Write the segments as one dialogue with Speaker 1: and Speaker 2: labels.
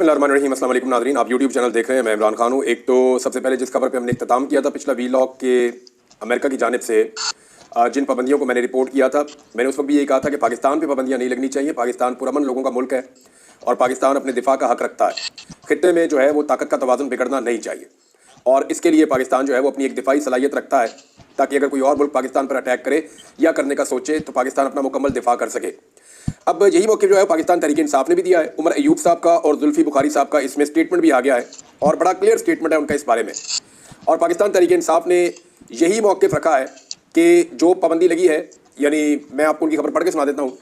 Speaker 1: बिस्मिल्लाहिर्रहमानिर्रहीम। अस्सलाम वालेकुम नाज़रीन, आप यूट्यूब चैनल देख रहे हैं। मैं इमरान खान हूँ। एक तो सबसे पहले जिस खबर पे हमने इख्तिताम किया था पिछला वीलॉग के अमेरिका की जानिब से जिन पाबंदियों को मैंने रिपोर्ट किया था, मैंने उस वक्त भी यही कहा था कि पाकिस्तान पे पाबंदियाँ नहीं लगनी चाहिए। पाकिस्तान पुरअमन लोगों का मुल्क है और पाकिस्तान अपने दिफा का हक़ रखता है। खित्ते में जो है वो ताकत का तवाज़ुन बिगड़ना नहीं चाहिए और इसके लिए पाकिस्तान जो है वो अपनी एक दिफाई सलाहियत रखता है ताकि अगर कोई और मुल्क पाकिस्तान पर अटैक करे या करने का सोचे तो पाकिस्तान अपना मुकम्मल दिफा कर सके। अब यही मौक़िफ़ जो है पाकिस्तान तहरीक इंसाफ ने भी दिया है। उमर अयूब साहब का और जुल्फ़ी बुखारी साहब का इसमें स्टेटमेंट भी आ गया है और बड़ा क्लियर स्टेटमेंट है उनका इस बारे में। और पाकिस्तान तहरीक इंसाफ ने यही मौक़िफ़ रखा है कि जो पाबंदी लगी है, यानी मैं आपको उनकी खबर पढ़ के सुना देता हूँ।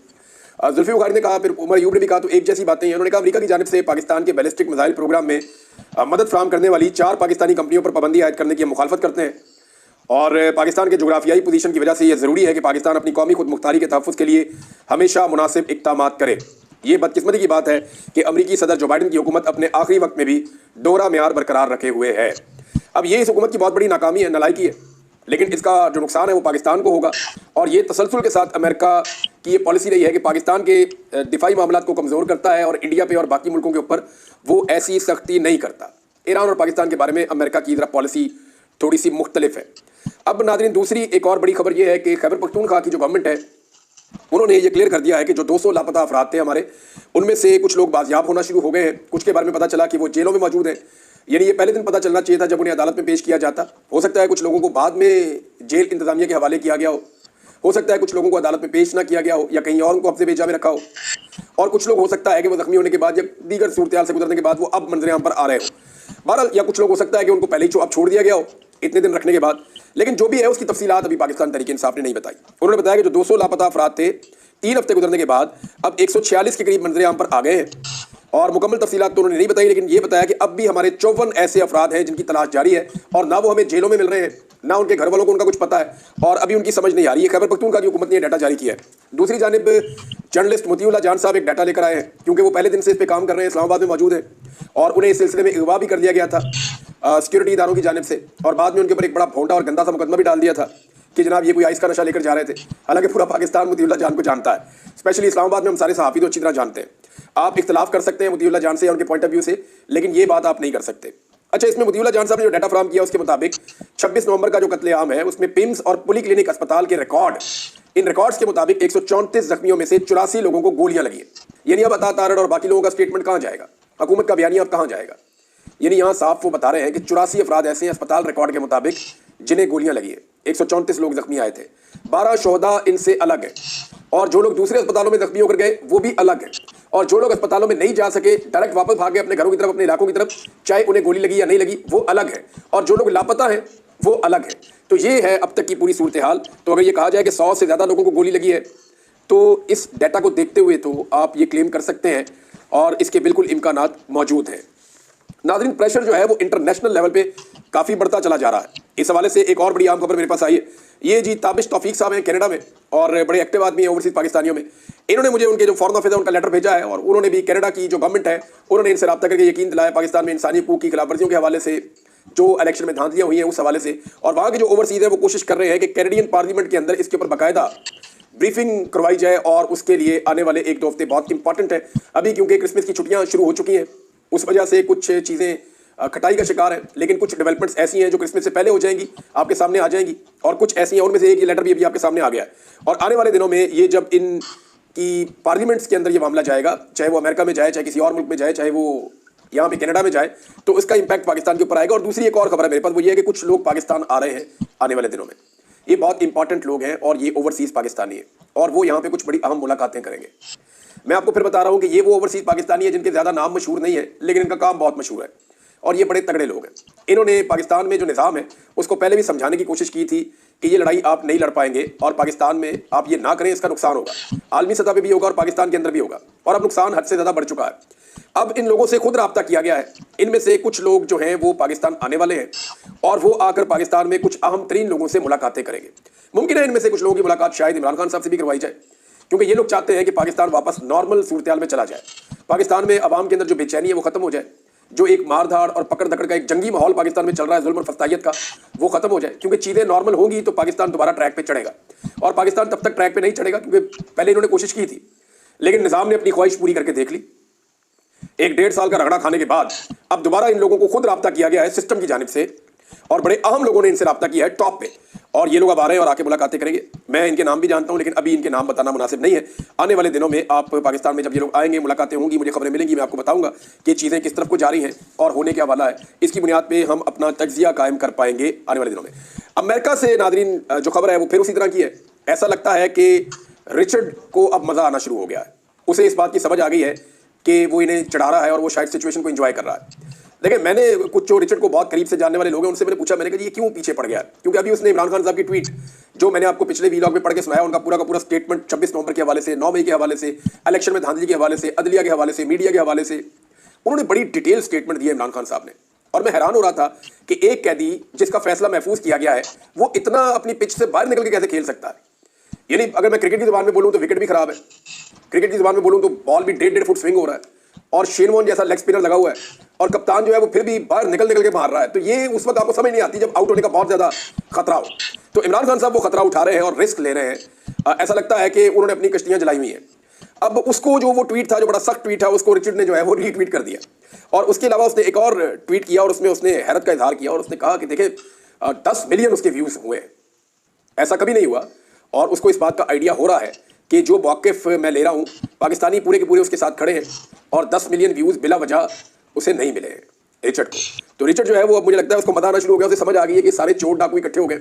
Speaker 1: जुल्फ़ी बुखारी ने कहा, फिर उमर अयूब ने भी कहा, तो एक जैसी बातें हैं। उन्होंने कहा अमेरिका की जानिब से पाकिस्तान के बैलिस्टिक मिसाइल प्रोग्राम में मदद फराहम करने वाली 4 पाकिस्तानी कंपनियों पर पाबंदी आयद करने की हम मुखालफत करते हैं और पाकिस्तान के जोग्राफियाई पोजीशन की वजह से यह ज़रूरी है कि पाकिस्तान अपनी कौमी खुद मुख्तारी के तहफ़्फ़ुज़ के लिए हमेशा मुनासिब इक़दामात करे। ये बदकिस्मती की बात है कि अमरीकी सदर जो बाइडन की हुकूमत अपने आखिरी वक्त में भी दोहरा मेयार बरकरार रखे हुए है। अब ये इस हुकूमत की बहुत बड़ी नाकामी है, नालायकी है, लेकिन इसका जो नुकसान है वो पाकिस्तान को होगा। और ये तसलसल के साथ अमेरिका की ये पॉलिसी रही है कि पाकिस्तान के दिफाई मामलात को कमज़ोर करता है और इंडिया पे और बाकी मुल्कों के ऊपर वो ऐसी सख्ती नहीं करता। ईरान और पाकिस्तान के बारे में अमेरिका की ज़रा पॉलिसी थोड़ी सी मुख्तलिफ है। अब नाज़रीन, दूसरी एक और बड़ी खबर ये है कि खैबर पख्तूनख्वा की जो गवर्नमेंट है उन्होंने ये क्लियर कर दिया है कि जो 200 लापता अफराद थे हमारे, उनमें से कुछ लोग बाजियाब होना शुरू हो गए हैं। कुछ के बारे में पता चला कि वो जेलों में मौजूद हैं। यानी ये पहले दिन पता चलना चाहिए था जब उन्हें अदालत में पेश किया जाता। हो सकता है कुछ लोगों को बाद में जेल इंतजामिया के हवाले किया गया हो सकता है कुछ लोगों को अदालत में पेश ना किया गया हो या कहीं और उनको हफ्ते भेजा में रखा हो, और कुछ लोग हो सकता है कि वो जख्मी होने के बाद या दीगर सूरत से गुजरने के बाद वो अब मंजर आम पर आ रहे हो। बहरहाल, या कुछ लोग हो सकता है कि उनको पहले ही अब छोड़ दिया गया हो इतने दिन रखने के बाद। लेकिन जो भी है उसकी तफसीलात अभी पाकिस्तान तहरीक इंसाफ ने नहीं बताई। उन्होंने बताया कि जो 200 लापता अफराद थे 3 हफ्ते गुजरने के बाद अब 146 के करीब मंजर आम पर आ गए हैं और मुकम्मल तफसीलात तो उन्होंने नहीं बताई, लेकिन ये बताया कि अब भी हमारे 54 ऐसे अफराद हैं जिनकी तलाश जारी है और ना वो हमें जेलों में मिल रहे हैं, ना उनके घर वालों को उनका कुछ पता है और अभी उनकी समझ नहीं आ रही है। खैबर पख्तूनख्वा की हुकूमत ने डाटा जारी किया है। दूसरी जानिब जर्नलिस्ट मोतीउल्लाह जान साहब एक डाटा लेकर आए हैं, क्योंकि वो पहले दिन से इस पर काम कर रहे हैं, इस्लामाबाद में मौजूद हैं और उन्हें इस सिलसिले में अगवा भी कर दिया गया था सिक्योरिटी इदारों की जानिब से, और बाद में उनके ऊपर एक बड़ा भोंडा और गंदा सा मुकदमा भी डाल दिया था कि जनाब ये कोई आइस का नशा लेकर जा रहे थे। हालांकि पूरा पाकिस्तान मोतीउल्लाह जान को जानता है, स्पेशली इस्लामाबाद में हम सारे सहाफ़ी तो अच्छी तरह जानते हैं। आप इख्तलाफ कर सकते हैं मोतीउल्लाह जान से या उनके पॉइंट ऑफ व्यू से, लेकिन ये बात आप नहीं कर सकते। अच्छा, इसमें मोतीउल्लाह जान साहब ने जो डाटा फराहम किया उसके मुताबिक 26 नवंबर का जो कत्लेआम है उसमें पिम्स और पुली क्लिनिक अस्पताल के रिकॉर्ड, इन रिकॉर्ड्स के मुताबिक 134 जख्मियों में से 84 लोगों को गोलियां लगी है। यानी अब अता तारड़ और बाकी लोगों का स्टेटमेंट कहाँ जाएगा, हुकूमत का बयानिया अब कहाँ जाएगा? यानी यहाँ साफ वो बता रहे हैं कि 84 अफराद ऐसे हैं अस्पताल रिकॉर्ड के मुताबिक जिन्हें गोलियां लगी है। 134 लोग जख्मी आए थे, 12 शोहदा इनसे अलग है और जो लोग दूसरे अस्पतालों में जख्मी होकर गए वो भी अलग है, और जो लोग अस्पतालों में नहीं जा सके डायरेक्ट वापस भागे अपने घरों की तरफ, अपने इलाकों की तरफ, चाहे उन्हें गोली लगी या नहीं लगी, वो अलग है, और जो लोग लापता हैं वो अलग है। तो ये है अब तक की पूरी सूरत हाल। तो अगर ये कहा जाए कि 100 से ज़्यादा लोगों को गोली लगी है तो इस डाटा को देखते हुए तो आप ये क्लेम कर सकते हैं और इसके बिल्कुल इम्कानात मौजूद हैं। नाज़रीन, प्रेशर जो है वो इंटरनेशनल लेवल पे काफ़ी बढ़ता चला जा रहा है। इस हवाले से एक और बड़ी आम खबर मेरे पास आई है। ये जी ताबिश तौफीक साहब हैं कनाडा में और बड़े एक्टिव आदमी हैं ओवरसीज़ पाकिस्तानियों में। इन्होंने मुझे उनके जो फॉरेन ऑफिस है उनका लेटर भेजा है और उन्होंने भी कनाडा की जो गवर्नमेंट है उन्होंने इनसे रब्ता करके यकीन दिलाया पाकिस्तान में इंसानी हकूक़ की खिलाफवर्जियों के हवाले से, जो इलेक्शन में धांधलियाँ हुई हैं उस हवाले से, और वहाँ के जो ओवरसीज़ है वो कोशिश कर रहे हैं कि कैनेडियन पार्लियामेंट के अंदर इसके ऊपर बाकायदा ब्रीफिंग करवाई जाए और उसके लिए आने वाले 1-2 हफ्ते बहुत इंपॉर्टेंट है अभी, क्योंकि क्रिसमस की छुट्टियाँ शुरू हो चुकी हैं। उस वजह से कुछ चीज़ें खटाई का शिकार है, लेकिन कुछ डेवलपमेंट्स ऐसी हैं जो क्रिसमस से पहले हो जाएंगी, आपके सामने आ जाएंगी, और कुछ ऐसी हैं उनमें से एक ये लेटर भी अभी आपके सामने आ गया है। और आने वाले दिनों में ये जब इन की पार्लियामेंट्स के अंदर ये मामला जाएगा, चाहे वो अमेरिका में जाए, चाहे किसी और मुल्क में जाए, चाहे वो यहाँ पे कनाडा में जाए, तो उसका इंपैक्ट पाकिस्तान के ऊपर आएगा। और दूसरी एक और खबर है मेरे पास, वो ये है कि कुछ लोग पाकिस्तान आ रहे हैं आने वाले दिनों में। ये बहुत इंपॉर्टेंट लोग हैं और ये ओवरसीज़ पाकिस्तानी है और वो यहाँ पे कुछ बड़ी अहम मुलाकातें करेंगे। मैं आपको फिर बता रहा हूँ कि ये वो ओवरसीज़ पाकिस्तानी है जिनके ज़्यादा नाम मशहूर नहीं है, लेकिन इनका काम बहुत मशहूर है और ये बड़े तगड़े लोग हैं। इन्होंने पाकिस्तान में जो निज़ाम है उसको पहले भी समझाने की कोशिश की थी कि ये लड़ाई आप नहीं लड़ पाएंगे और पाकिस्तान में आप ये ना करें, इसका नुकसान होगा, आलमी सतह पे भी होगा और पाकिस्तान के अंदर भी होगा, और अब नुकसान हद से ज़्यादा बढ़ चुका है। अब इन लोगों से खुद रब्ता किया गया है। इनमें से कुछ लोग जो हैं वो पाकिस्तान आने वाले हैं और वो आकर पाकिस्तान में कुछ अहम तरीन लोगों से मुलाकातें करेंगे। मुमकिन है इनमें से कुछ लोगों की मुलाकात शायद इमरान खान साहब से भी करवाई जाए, क्योंकि ये लोग चाहते हैं कि पाकिस्तान वापस नॉर्मल सूरत हाल में चला जाए। पाकिस्तान में अवाम के अंदर जो बेचैनी है वो ख़त्म हो जाए, जो एक मारधाड़ और पकड़ दकड़ का एक जंगी माहौल पाकिस्तान में चल रहा है जुल्म और फस्तायत का, वो खत्म हो जाए। क्योंकि चीज़ें नॉर्मल होंगी तो पाकिस्तान दोबारा ट्रैक पे चढ़ेगा, और पाकिस्तान तब तक ट्रैक पे नहीं चढ़ेगा क्योंकि पहले इन्होंने कोशिश की थी लेकिन निज़ाम ने अपनी ख्वाहिश पूरी करके देख ली। एक 1.5 साल का रगड़ा खाने के बाद अब दोबारा इन लोगों को खुद राब्ता किया गया है सिस्टम की जानिब से, और बड़े अहम लोगों ने इनसे राब्ता किया है टॉप पे, और ये लोग अब आ रहे हैं और आके मुलाकातें करेंगे। मैं इनके नाम भी जानता हूं, लेकिन अभी इनके नाम बताना मुनासिब नहीं है। आने वाले दिनों में आप पाकिस्तान में जब ये लोग आएंगे, मुलाकातें होंगी, मुझे खबरें मिलेंगी, मैं आपको बताऊंगा कि चीज़ें किस तरफ को जा रही हैं और होने क्या वाला है। इसकी बुनियाद पर हम अपना तज्जिया कायम कर पाएंगे आने वाले दिनों में। अमेरिका से नादरीन जो खबर है वो फिर उसी तरह की है। ऐसा लगता है कि रिचर्ड को अब मज़ा आना शुरू हो गया है। उसे इस बात की समझ आ गई है कि वो इन्हें चढ़ा रहा है और वो शायद सिचुएशन को एंजॉय कर रहा है। देखिए, मैंने कुछ जो रिचर्ड को बहुत करीब से जानने वाले लोग हैं उनसे मैंने पूछा, मैंने कहा ये क्यों पीछे पड़ गया है? क्योंकि अभी उसने इमरान खान साहब की ट्वीट जो मैंने आपको पिछले वीलॉग में पढ़ के सुनाया, उनका पूरा का पूरा स्टेटमेंट 26 नवंबर के हवाले से, 9 मई के हवाले से, इलेक्शन में धांधली के हवाले से, अदलिया के हवाले से, मीडिया के हवाले से, उन्होंने बड़ी डिटेल स्टेटमेंट दी है इमरान खान साहब ने। और मैं हैरान हो रहा था कि एक कैदी जिसका फैसला महफूज किया गया है वो इतना अपनी पिच से बाहर निकल के कैसे खेल सकता है। यानी अगर मैं क्रिकेट की जुबान में बोलूं तो विकेट भी खराब है, क्रिकेट की जुबान में बोलूं तो बॉल भी 1.5 फुट स्विंग हो रहा है, और शेन वॉर्न जैसा लेग स्पिनर लगा हुआ है, और कप्तान जो है वो फिर भी बाहर निकल के मार रहा है। तो ये उस वक्त आपको समझ नहीं आती जब आउट होने का बहुत ज्यादा खतरा हो। तो इमरान खान साहब वो खतरा उठा रहे हैं और रिस्क ले रहे हैं। ऐसा लगता है कि उन्होंने अपनी कश्तियां जलाई हुई हैं। अब उसको जो वो ट्वीट था, जो बड़ा सख्त ट्वीट था, उसको रिचर्ड ने जो है वो रीट्वीट कर दिया, और उसके अलावा उसने एक और ट्वीट किया और उसमें उसने हैरत का इजहार किया और उसने कहा कि देखें 10 मिलियन उसके व्यूज हुए, ऐसा कभी नहीं हुआ। और उसको इस बात का आइडिया हो रहा है कि जो मौक़िफ़ मैं ले रहा हूँ, पाकिस्तानी पूरे के पूरे उसके साथ खड़े हैं, और 10 मिलियन व्यूज़ बिला वजह उसे नहीं मिले हैं रिचर्ड को। तो रिचर्ड जो है वो अब मुझे लगता है उसको मज़ा आना शुरू हो गया। उसे समझ आ गई है कि सारे चोर डाकू इकट्ठे हो गए,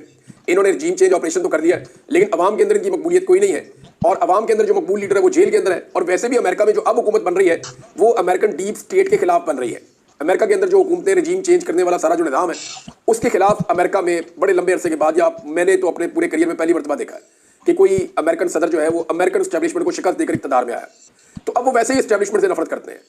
Speaker 1: इन्होंने रजीम चेंज ऑपरेशन तो कर दिया है, लेकिन अवाम के अंदर इनकी मकबूलियत कोई नहीं है, और अवाम के अंदर जो मकबूल लीडर है वो जेल के अंदर है। और वैसे भी अमेरिका में जो अब हुकूमत बन रही है वो अमेरिकन डीप स्टेट के खिलाफ बन रही है। अमेरिका के अंदर जो हुकूमतें, रजीम चेंज करने वाला सारा जो निज़ाम है, उसके खिलाफ अमेरिका में बड़े लंबे अरसे के बाद, या मैंने तो अपने पूरे करियर में पहली मरतबा देखा है कि कोई अमेरिकन सदर जो है वो अमेरिकन एस्टैब्लिशमेंट को शिकस्त देकर इक़्तिदार में आया। तो अब वो वैसे ही एस्टैब्लिशमेंट से नफरत करते हैं,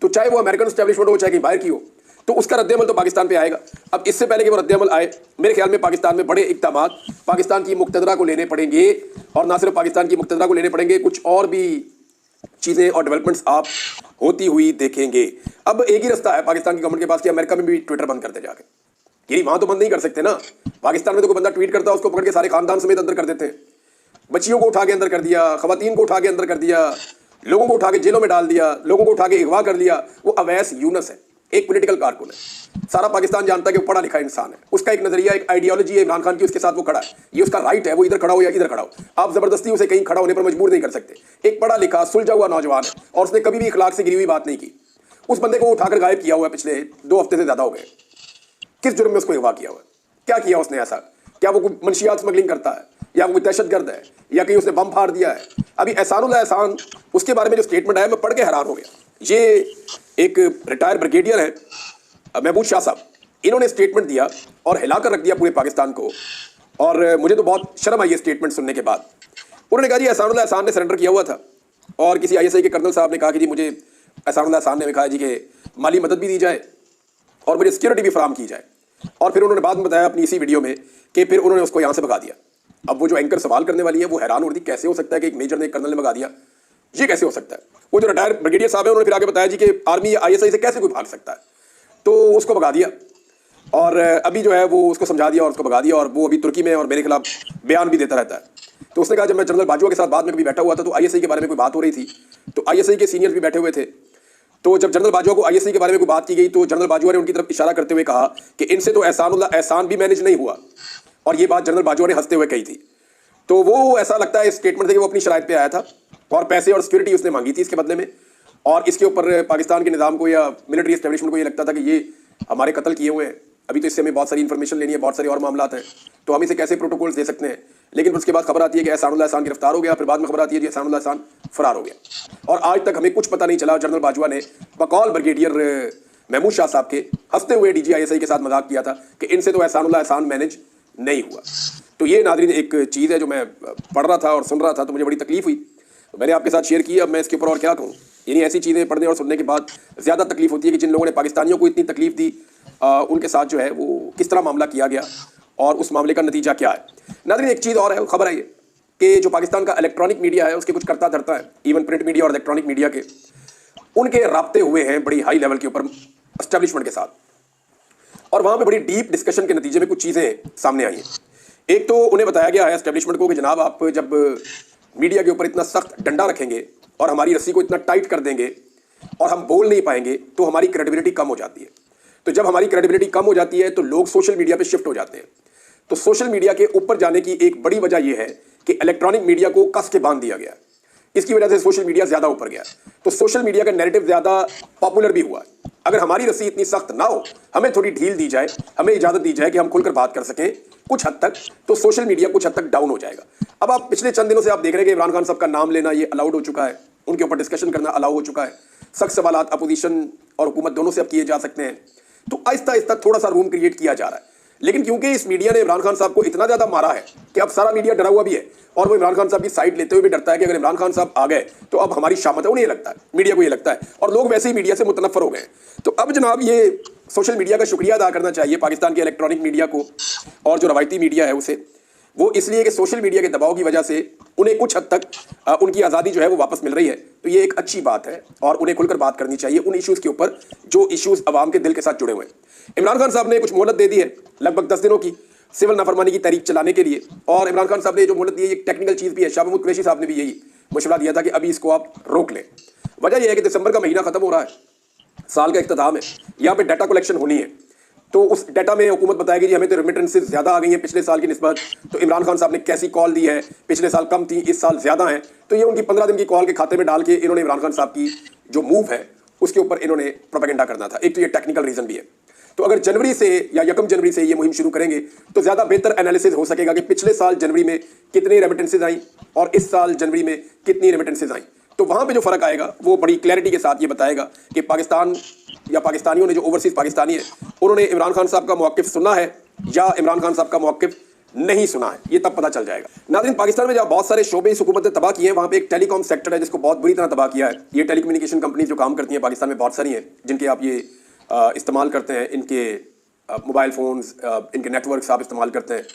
Speaker 1: तो चाहे वो अमेरिकन एस्टैब्लिशमेंट हो चाहे कहीं बाहर की हो, तो उसका रद्द-ए-अमल तो पाकिस्तान पे आएगा। अब इससे पहले कि वो रद्द-ए-अमल आए, मेरे ख्याल में पाकिस्तान में बड़े इक़दामात पाकिस्तान की मुक़्तदरा को लेने पड़ेंगे, और ना सिर्फ पाकिस्तान की मुक़्तदरा को लेने पड़ेंगे, कुछ और भी चीज़ें और डेवलपमेंट्स आप होती हुई देखेंगे। अब एक ही रास्ता है पाकिस्तान की गवर्नमेंट के पास कि अमेरिका में भी ट्विटर बंद करते जाके। यही वहाँ तो बंद नहीं कर सकते ना। पाकिस्तान में तो कोई बंदा ट्वीट करता है उसको पकड़ के सारे खानदान समेत अंदर कर देते हैं, बच्चियों को उठा के अंदर कर दिया, खवातीन को उठा के अंदर कर दिया, लोगों को उठा के जेलों में डाल दिया, लोगों को उठा के अगवा कर दिया। वो अवैस यूनस है, एक पॉलिटिकल कारकुन है, सारा पाकिस्तान जानता है कि वो पढ़ा लिखा इंसान है, उसका एक नजरिया, एक आइडियोलॉजी है इमरान खान की, उसके साथ वो खड़ा है, ये उसका राइट है, वो इधर खड़ा हो या इधर खड़ा हो, आप जबरदस्ती उसे कहीं खड़ा होने पर मजबूर नहीं कर सकते। एक पढ़ा लिखा सुलझा हुआ नौजवान है और उसने कभी भी इखलाक से गिरी हुई बात नहीं की। उस बंदे को उठाकर गायब किया हुआ है, पिछले 2 हफ्ते से ज्यादा हो गए। किस जुर्म में उसको अगवा किया हुआ है? क्या किया उसने ऐसा? क्या वो मंशियात स्मगलिंग करता है, या वो दहशतगर्द है, या कहीं उसने बम फाड़ दिया है? अभी एहसानुल्लाह एहसान, उसके बारे में जो स्टेटमेंट आया मैं पढ़ के हैरान हो गया। ये एक रिटायर ब्रिगेडियर है महबूब शाह साहब, इन्होंने स्टेटमेंट दिया और हिलाकर रख दिया पूरे पाकिस्तान को, और मुझे तो बहुत शर्म आई ये स्टेटमेंट सुनने के बाद। उन्होंने कहा जी एहसानुल्लाह एहसान ने सरेंडर किया हुआ था, और किसी ISI के कर्नल साहब ने कहा कि जी मुझे एहसानुल्लाह एहसान ने कहा जी कि माली मदद भी दी जाए और मुझे सिक्योरिटी भी फराहम की जाए। और फिर उन्होंने बाद में बताया अपनी इसी वीडियो में कि फिर उन्होंने उसको यहाँ से भगा दिया। अब वो जो एंकर सवाल करने वाली है वो हैरान हो रही थी, कैसे हो सकता है कि एक मेजर ने एक कर्नल ने भगा दिया, ये कैसे हो सकता है? वो जो रिटायर ब्रिगेडियर साहब है उन्होंने फिर आगे बताया जी कि आर्मी या ISI से कैसे कोई भाग सकता है, तो उसको भगा दिया। और अभी जो है वो उसको समझा दिया और उसको भगा दिया, और वो अभी तुर्की में और मेरे खिलाफ बयान भी देता रहता है। तो उसने कहा जब मैं जनरल बाजवा के साथ बाद में कभी बैठा हुआ था तो ISI के बारे में कोई बात हो रही थी, तो ISI के सीनियर्स भी बैठे हुए थे, तो जब जनरल बाजवा को ISI के बारे में कोई बात की गई तो जनरल बाजवा ने उनकी तरफ इशारा करते हुए कहा कि इनसे तो एहसानुल्लाह एहसान भी मैनेज नहीं हुआ, और ये बात जनरल बाजवा ने हंसते हुए कही थी। तो वो ऐसा लगता है इस स्टेटमेंट से कि वो अपनी शराइत पे आया था और पैसे और सिक्योरिटी उसने मांगी थी इसके बदले में, और इसके ऊपर पाकिस्तान के निज़ाम को या मिलिट्री एस्टेब्लिशमेंट को ये लगता था कि ये हमारे कत्ल किए हुए हैं। अभी तो इससे हमें बहुत सारी इन्फॉर्मेशन लेनी है, बहुत सारे और मामला हैं, तो हम इसे कैसे प्रोटोकॉल्स दे सकते हैं। लेकिन उसके बाद खबर आती है कि एहसानुल्लाह एहसान गिरफ्तार हो गया, फिर बाद में खबर आती है कि एहसानुल्लाह एहसान फरार हो गया, और आज तक हमें कुछ पता नहीं चला। जनरल बाजवा ने बकौल ब्रिगेडियर महमूद शाह साहब के हंसते हुए DG ISI के साथ मजाक किया था कि इनसे तो एहसानुल्लाह एहसान मैनेज नहीं हुआ। तो ये नाज़रीन एक चीज़ है जो मैं पढ़ रहा था और सुन रहा था तो मुझे बड़ी तकलीफ हुई, तो मैंने आपके साथ शेयर की। अब मैं इसके ऊपर और क्या कहूँ, यानी ऐसी चीज़ें पढ़ने और सुनने के बाद ज़्यादा तकलीफ होती है कि जिन लोगों ने पाकिस्तानियों को इतनी तकलीफ दी उनके साथ जो है वो किस तरह मामला किया गया और उस मामले का नतीजा क्या है। नाज़रीन एक चीज़ और है, खबर है ये कि जो पाकिस्तान का इलेक्ट्रॉनिक मीडिया है उसके कुछ करता धरता है, इवन प्रिंट मीडिया और इलेक्ट्रॉनिक मीडिया के, उनके राब्ते हुए हैं बड़ी हाई लेवल के ऊपर एस्टेब्लिशमेंट के साथ, और वहाँ पे बड़ी डीप डिस्कशन के नतीजे में कुछ चीज़ें सामने आई हैं। एक तो उन्हें बताया गया है एस्टेब्लिशमेंट को कि जनाब आप जब मीडिया के ऊपर इतना सख्त डंडा रखेंगे और हमारी रस्सी को इतना टाइट कर देंगे और हम बोल नहीं पाएंगे तो हमारी क्रेडिबिलिटी कम हो जाती है। तो जब हमारी क्रेडिबिलिटी कम हो जाती है तो लोग सोशल मीडिया पे शिफ्ट हो जाते हैं। तो सोशल मीडिया के ऊपर जाने की एक बड़ी वजह यह है कि इलेक्ट्रॉनिक मीडिया को कस के बांध दिया गया। इसकी वजह से सोशल मीडिया ज्यादा ऊपर गया, तो सोशल मीडिया का नैरेटिव ज्यादा पॉपुलर भी हुआ। अगर हमारी रस्सी इतनी सख्त ना हो, हमें थोड़ी ढील दी जाए, हमें इजाजत दी जाए कि हम खुलकर बात कर सकें कुछ हद तक, तो सोशल मीडिया कुछ हद तक डाउन हो जाएगा। अब आप पिछले चंद दिनों से आप देख रहे हैं कि इमरान खान साहब का नाम लेना ये अलाउड हो चुका है, उनके ऊपर डिस्कशन करना अलाउ हो चुका है, सख्त सवालात अपोजिशन और हुकूमत दोनों से अब किए जा सकते हैं। तो आहिस्ता आहिस्ता थोड़ा सा रूम क्रिएट किया जा रहा है। लेकिन क्योंकि इस मीडिया ने इमरान खान साहब को इतना ज्यादा मारा है कि अब सारा मीडिया डरा हुआ भी है, और वो इमरान खान साहब की साइड लेते हुए भी डरता है कि अगर इमरान खान साहब आ गए तो अब हमारी शामत है। उन्हें ये लगता है, मीडिया को ये लगता है, और लोग वैसे ही मीडिया से मुतनफर हो गए। तो अब जनाब ये सोशल मीडिया का शुक्रिया अदा करना चाहिए पाकिस्तान के इलेक्ट्रॉनिक मीडिया को, और जो रवायती मीडिया है उसे, वो इसलिए कि सोशल मीडिया के दबाव की वजह से उन्हें कुछ हद तक उनकी आज़ादी जो है वो वापस मिल रही है। तो ये एक अच्छी बात है और उन्हें खुलकर बात करनी चाहिए उन इश्यूज़ के ऊपर जो इश्यूज़ अवाम के दिल के साथ जुड़े हुए हैं। इमरान खान साहब ने कुछ मोहलत दे दी है, लगभग 10 दिनों की, सिविल नाफरमानी की तहरीक चलाने के लिए। और इमरान खान साहब ने जो मोहलत दी है, एक टेक्निकल चीज़ भी है। शाह महमूद कुरैशी साहब ने भी यही मशवरा दिया था कि अभी इसको आप रोक लें। वजह यह है कि दिसंबर का महीना खत्म हो रहा है, साल का इख्तिताम है, यहाँ पे डाटा कलेक्शन होनी है। तो उस डाटा में हुकूमत बताएगी जी हमें तो रेमिटेंसेस ज़्यादा आ गई हैं पिछले साल की निस्बत। तो इमरान खान साहब ने कैसी कॉल दी है, पिछले साल कम थी, इस साल ज़्यादा है। तो ये उनकी 15 दिन की कॉल के खाते में डाल के इन्होंने इमरान खान साहब की जो मूव है उसके ऊपर इन्होंने प्रोपेगेंडा करना था। एक तो ये टेक्निकल रीज़न भी है। तो अगर जनवरी से या 1 जनवरी से ये मुहिम शुरू करेंगे तो ज़्यादा बेहतर एनालिसिस हो सकेगा कि पिछले साल जनवरी में कितनी रेमिटेंसेज आई और इस साल जनवरी में कितनी रेमिटेंसेज आई। तो वहाँ पे जो फ़र्क आएगा वो बड़ी क्लैरिटी के साथ ये बताएगा कि पाकिस्तान या पाकिस्तानियों ने, जो ओवरसीज़ पाकिस्तानी है, उन्होंने इमरान खान साहब का मौक़िफ़ सुना है या इमरान खान साहब का मौक़िफ़ नहीं सुना है, ये तब पता चल जाएगा। नाज़रीन, पाकिस्तान में जहाँ बहुत सारे शोबे इस हुकूमत ने तबाह किए हैं, वहाँ पे एक टेलीकॉम सेक्टर है जिसको बहुत बुरी तरह तबाह किया है। ये टेलीकम्युनिकेशन कंपनी जो काम करती हैं पाकिस्तान में बहुत सारी हैं, जिनके आप ये इस्तेमाल करते हैं, इनके मोबाइल फ़ोन्स, इनके नेटवर्क्स आप इस्तेमाल करते हैं।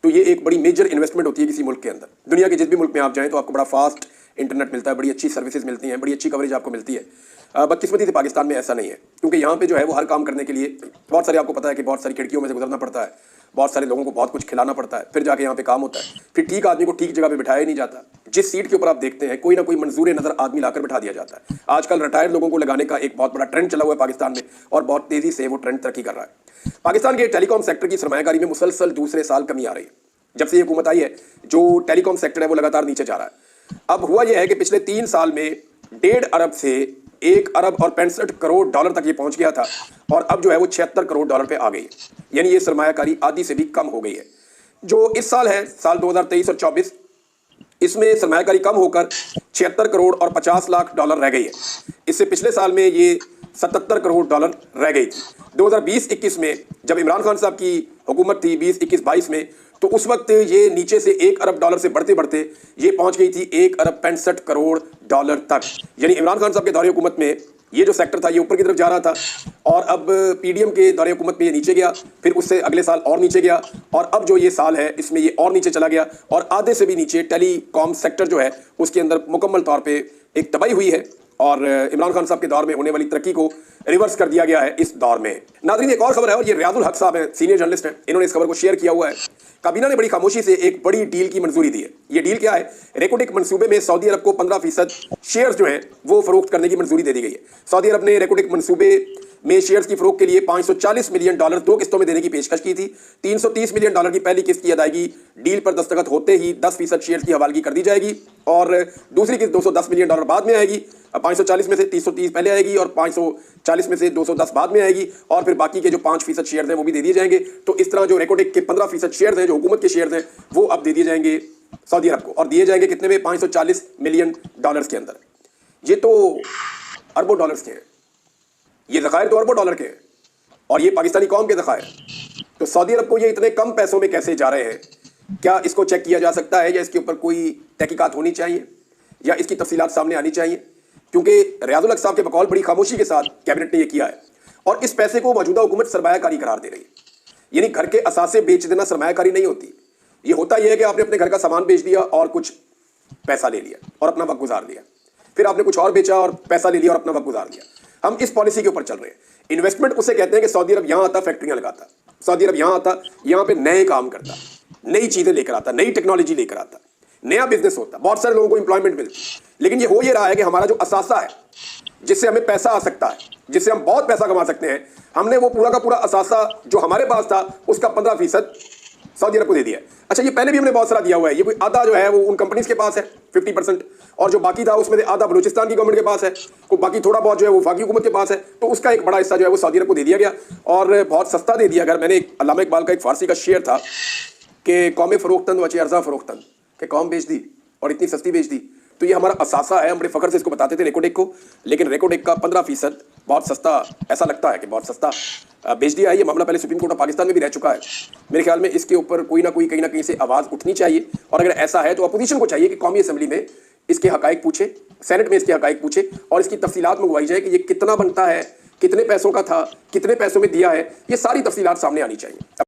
Speaker 1: तो ये एक बड़ी मेजर इन्वेस्टमेंट होती है किसी मुल्क के अंदर। दुनिया के जिस भी मुल्क में आप जाएँ तो आपको बड़ा फास्ट इंटरनेट मिलता है, बड़ी अच्छी सर्विसेज मिलती हैं, बड़ी अच्छी कवरेज आपको मिलती है। बदकिस्मती से पाकिस्तान में ऐसा नहीं है, क्योंकि यहाँ पे जो है वो हर काम करने के लिए बहुत सारे, आपको पता है कि बहुत सारी खिड़कियों में से गुजरना पड़ता है, बहुत सारे लोगों को बहुत कुछ खिलाना पड़ता है, फिर जाके यहाँ पे काम होता है। फिर ठीक आदमी को ठीक जगह पे बिठाया ही नहीं जाता। जिस सीट के ऊपर आप देखते हैं कोई ना कोई मंजूर नज़र आदमी लाकर बिठा दिया जाता है। आजकल रिटायर्ड लोगों को लगाने का एक बहुत बड़ा ट्रेंड चला हुआ है पाकिस्तान में, और बहुत तेज़ी से वो ट्रेंड तरक्की कर रहा है। पाकिस्तान के टेलीकॉम सेक्टर की सरमायाकारी में मुसलसल दूसरे साल कमी आ रही है। जब से ये हुकूमत आई है, जो टेलीकॉम सेक्टर है वो लगातार नीचे जा रहा है। अब हुआ यह है कि पिछले 3 साल में 1.5 अरब से 1 अरब और 65 करोड़ डॉलर तक ये पहुंच गया था, और अब जो है वो 76 करोड़ डॉलर पे आ गई है। यानी ये सरमायाकारी आधी से भी कम हो गई है। जो इस साल है, साल 2023 और 24, इसमें सरमायाकारी कम होकर 76 करोड़ और 50 लाख डॉलर रह गई है। इससे पिछले साल में ये 77 करोड़ डॉलर रह गई थी। 2020-21 में जब इमरान खान साहब की हुकूमत थी, 2021-22 में, तो उस वक्त ये नीचे से 1 अरब डॉलर से बढ़ते बढ़ते ये पहुंच गई थी 1 अरब 65 करोड़ डॉलर तक। यानी इमरान खान साहब के दौरे हुकूमत में ये जो सेक्टर था ये ऊपर की तरफ जा रहा था, और अब पीडीएम के दौरे हुकूमत में ये नीचे गया, फिर उससे अगले साल और नीचे गया, और अब जो ये साल है इसमें ये और नीचे चला गया, और आधे से भी नीचे टेलीकॉम सेक्टर जो है उसके अंदर मुकम्मल तौर पर एक तबाही हुई है, और इमरान खान साहब के दौर में होने वाली तरक्की को रिवर्स कर दिया गया है इस दौर में। नाज़रीन, एक और खबर है, और ये रियाजुल हक साहब हैं, सीनियर जर्नलिस्ट हैं, इन्होंने इस खबर को शेयर किया हुआ है। काबीना ने बड़ी खामोशी से एक बड़ी डील की मंजूरी दी है। ये डील क्या है? रेकोटिक मंसूबे में सऊदी अरब को 15% शेयर्स जो हैं वो फरोख्त करने की मंजूरी दे दी गई है। सऊदी अरब ने रेकोटिक मंसूबे में शेयर्स की फरोख्त के लिए $540 मिलियन 2 किस्तों में देने की पेशकश की थी। $330 मिलियन की पहली किस्त की अदायगी डील पर दस्तखत होते ही 10% शेयर्स की हवालगी कर दी जाएगी, और दूसरी किस्त $210 मिलियन बाद में आएगी। 540 में से 330 पहले आएगी, और 540 में से 210 बाद में आएगी, और फिर बाकी के जो 5% शेयर्स हैं वो भी दे दिए जाएंगे। तो इस तरह जो रेकोटिक के 15% शेयर्स हैं, जो हुकूमत के शेयर्स हैं, वो अब दे दिए जाएंगे सऊदी अरब को, और दिए जाएंगे कितने में? $540 मिलियन के अंदर। ये तो अरबों डॉलर्स के हैं, ये ज़खायर तो अरबों डॉलर के हैं, और ये पाकिस्तानी कौम के ज़खायर। तो सऊदी अरब को ये इतने कम पैसों में कैसे जा रहे हैं? क्या इसको चेक किया जा सकता है, या इसके ऊपर कोई तहकीकात होनी चाहिए, या इसकी तफसीलात सामने आनी चाहिए? क्योंकि रियाजुल हक साहब के बकौल बड़ी खामोशी के साथ कैबिनेट ने यह किया है, और इस पैसे को मौजूदा हुकूमत सरमायाकारी करार दे रही है। यानी घर के असासे बेच देना सरमायाकारी नहीं होती। ये होता यह है कि आपने अपने घर का सामान बेच दिया और कुछ पैसा ले लिया और अपना वक्त गुजार दिया, फिर आपने कुछ और बेचा और पैसा ले लिया और अपना वक्त गुजार दिया। हम इस पॉलिसी के ऊपर चल रहे हैं। इन्वेस्टमेंट उसे कहते हैं कि सऊदी अरब यहाँ आता, फैक्ट्रियाँ लगाता, सऊदी अरब यहाँ आता, यहाँ पे नए काम करता, नई चीज़ें लेकर आता, नई टेक्नोलॉजी लेकर आता, नया बिजनेस होता, बहुत सारे लोगों को एम्प्लॉयमेंट मिलती। लेकिन ये हो ये रहा है कि हमारा जो असासा है, جس سے ہمیں پیسہ آ سکتا ہے, جس سے ہم بہت پیسہ کما سکتے ہیں, ہم نے وہ پورا کا پورا اثاثہ جو ہمارے پاس تھا اس کا 15% سعودی عرب کو دے دیا ہے. اچھا یہ پہلے بھی ہم نے بہت سارا دیا ہوا ہے, یہ کوئی آدھا جو ہے وہ ان کمپنیز کے پاس ہے 50%, اور جو باقی تھا اس میں آدھا بلوچستان کی گورنمنٹ کے پاس ہے, کو باقی تھوڑا بہت جو ہے وہ وفاقی حکومت کے پاس ہے. تو اس کا ایک بڑا حصہ جو ہے وہ سعودی عرب کو دے دیا گیا, اور بہت سستا دے دیا. اگر میں نے علامہ اقبال کا ایک فارسی کا شعر تھا کہ قوم فروختند وچے ارزاں فروختند, کہ قوم بیچ دی اور اتنی سستی بیچ دی. تو یہ ہمارا اثاثہ ہے, ہم بڑے فخر سے اس کو بتاتے تھے ریکوڈیک کو, لیکن ریکوڈیک کا 15% بہت سستا, ایسا لگتا ہے کہ بہت سستا بیچ دیا ہے. یہ معاملہ پہلے سپریم کورٹ آف پاکستان میں بھی رہ چکا ہے. میرے خیال میں اس کے اوپر کوئی نہ کوئی کہیں نہ کہیں سے آواز اٹھنی چاہیے, اور اگر ایسا ہے تو اپوزیشن کو چاہیے کہ قومی اسمبلی میں اس کے حقائق پوچھے, سینٹ میں اس کے حقائق پوچھے, اور اس کی تفصیلات منگوائی جائے کہ یہ کتنا بنتا ہے, کتنے پیسوں کا تھا, کتنے پیسوں میں دیا ہے, یہ ساری تفصیلات سامنے آنی چاہیے.